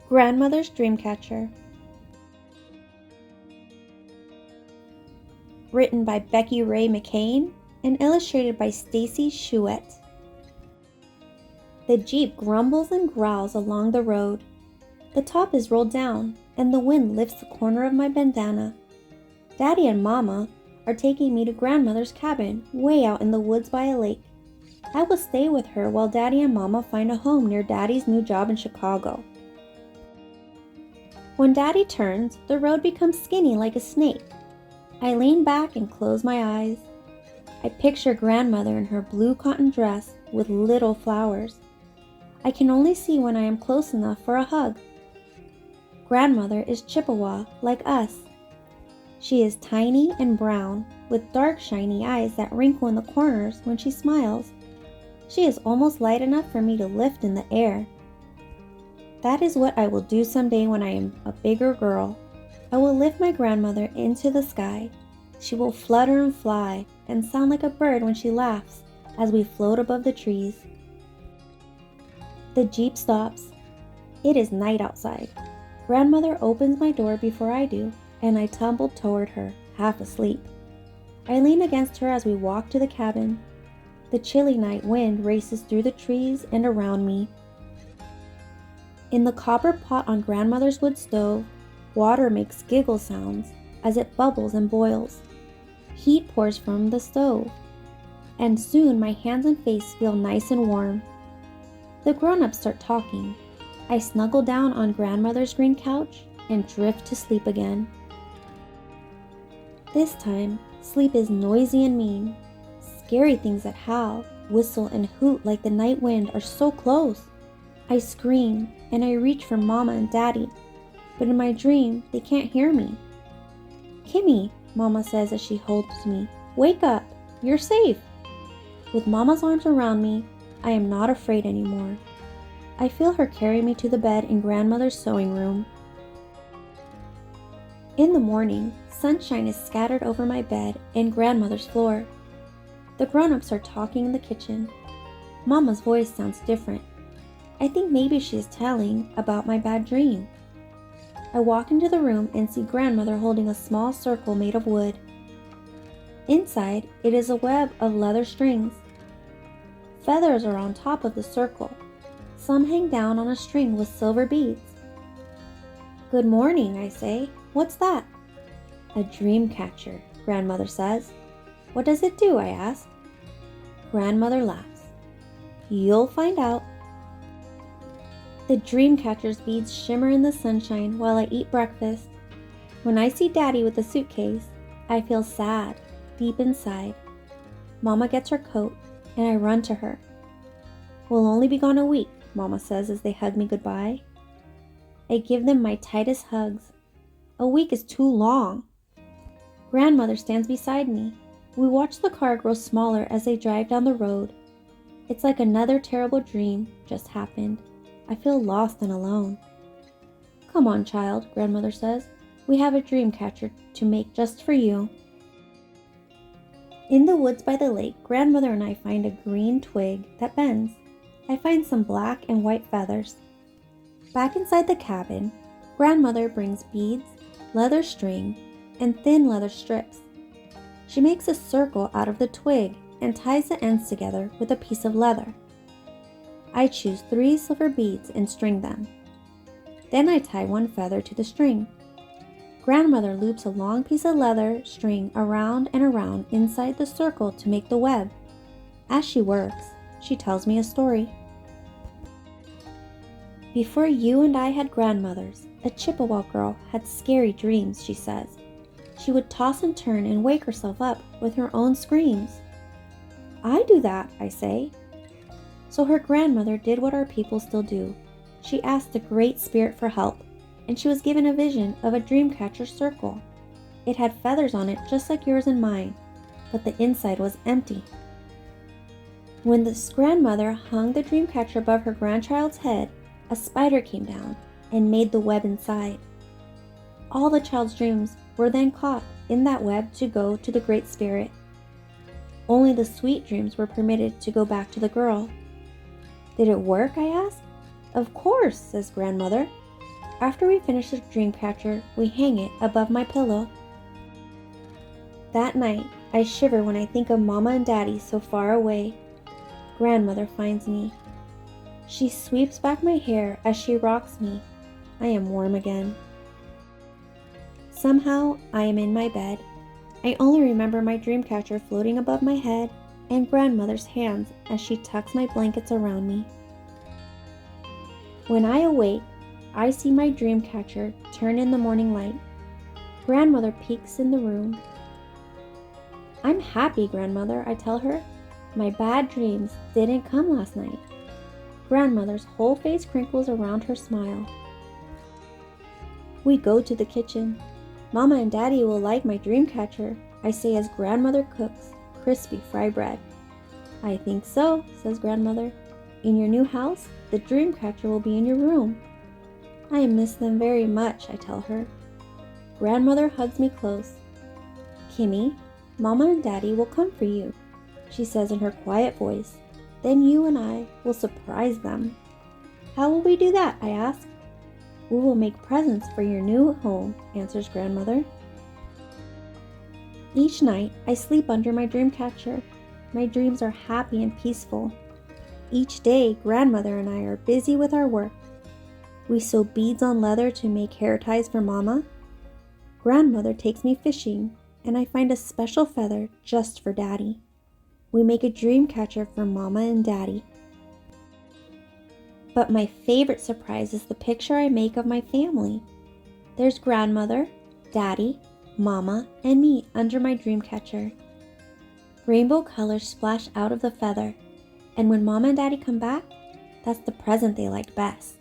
Grandmother's Dreamcatcher. Written by Becky Ray McCain and illustrated by Stacy Chouette. The Jeep grumbles and growls along the road. The top is rolled down and the wind lifts the corner of my bandana. Daddy and Mama are taking me to Grandmother's cabin way out in the woods by a lake. I will stay with her while Daddy and Mama find a home near Daddy's new job in Chicago. When Daddy turns, the road becomes skinny like a snake. I lean back and close my eyes. I picture Grandmother in her blue cotton dress with little flowers. I can only see when I am close enough for a hug. Grandmother is Chippewa, like us. She is tiny and brown, with dark shiny eyes that wrinkle in the corners when she smiles. She is almost light enough for me to lift in the air. That is what I will do someday when I am a bigger girl. I will lift my grandmother into the sky. She will flutter and fly and sound like a bird when she laughs as we float above the trees. The Jeep stops. It is night outside. Grandmother opens my door before I do, and I tumble toward her, half asleep. I lean against her as we walk to the cabin. The chilly night wind races through the trees and around me. In the copper pot on Grandmother's wood stove, water makes giggle sounds as it bubbles and boils. Heat pours from the stove, and soon my hands and face feel nice and warm. The grown-ups start talking. I snuggle down on Grandmother's green couch and drift to sleep again. This time, sleep is noisy and mean. Scary things that howl, whistle, and hoot like the night wind are so close. I scream and I reach for Mama and Daddy, but in my dream, they can't hear me. "Kimmy," Mama says as she holds me, "wake up, you're safe." With Mama's arms around me, I am not afraid anymore. I feel her carry me to the bed in Grandmother's sewing room. In the morning, sunshine is scattered over my bed and Grandmother's floor. The grown-ups are talking in the kitchen. Mama's voice sounds different. I think maybe she is telling about my bad dream. I walk into the room and see Grandmother holding a small circle made of wood. Inside, it is a web of leather strings. Feathers are on top of the circle. Some hang down on a string with silver beads. "Good morning," I say. "What's that?" "A dream catcher," Grandmother says. "What does it do?" I ask. Grandmother laughs. "You'll find out." The dream catcher's beads shimmer in the sunshine while I eat breakfast. When I see Daddy with the suitcase, I feel sad, deep inside. Mama gets her coat, and I run to her. "We'll only be gone a week," Mama says as they hug me goodbye. I give them my tightest hugs. A week is too long. Grandmother stands beside me. We watch the car grow smaller as they drive down the road. It's like another terrible dream just happened. I feel lost and alone. "Come on, child," Grandmother says. "We have a dream catcher to make just for you." In the woods by the lake, Grandmother and I find a green twig that bends. I find some black and white feathers. Back inside the cabin, Grandmother brings beads, leather string, and thin leather strips. She makes a circle out of the twig and ties the ends together with a piece of leather. I choose 3 silver beads and string them. Then I tie 1 feather to the string. Grandmother loops a long piece of leather string around and around inside the circle to make the web. As she works, she tells me a story. "Before you and I had grandmothers, a Chippewa girl had scary dreams," she says. "She would toss and turn and wake herself up with her own screams." "I do that," I say. So her grandmother did what our people still do. She asked the Great Spirit for help, and she was given a vision of a dreamcatcher circle. It had feathers on it just like yours and mine, but the inside was empty. When this grandmother hung the dreamcatcher above her grandchild's head, a spider came down and made the web inside. All the child's dreams were then caught in that web to go to the Great Spirit. Only the sweet dreams were permitted to go back to the girl. "Did it work?" I asked. "Of course," says Grandmother. After we finish the Dreamcatcher, we hang it above my pillow. That night, I shiver when I think of Mama and Daddy so far away. Grandmother finds me. She sweeps back my hair as she rocks me. I am warm again. Somehow, I am in my bed. I only remember my Dreamcatcher floating above my head and grandmother's hands as she tucks my blankets around me. When I awake, I see my Dreamcatcher turn in the morning light. Grandmother peeks in the room. "I'm happy, Grandmother," I tell her. "My bad dreams didn't come last night." Grandmother's whole face crinkles around her smile. We go to the kitchen. "Mama and Daddy will like my Dreamcatcher," I say as Grandmother cooks crispy fry bread. "I think so," says Grandmother. "In your new house, the Dreamcatcher will be in your room." "I miss them very much," I tell her. Grandmother hugs me close. "Kimmy, Mama and Daddy will come for you," she says in her quiet voice. "Then you and I will surprise them." "How will we do that?" I ask. "We will make presents for your new home," answers Grandmother. Each night, I sleep under my Dreamcatcher. My dreams are happy and peaceful. Each day, Grandmother and I are busy with our work. We sew beads on leather to make hair ties for Mama. Grandmother takes me fishing, and I find a special feather just for Daddy. We make a Dreamcatcher for Mama and Daddy. But my favorite surprise is the picture I make of my family. There's Grandmother, Daddy, Mama, and me under my Dreamcatcher. Rainbow colors splash out of the feather, and when Mama and Daddy come back, that's the present they liked best.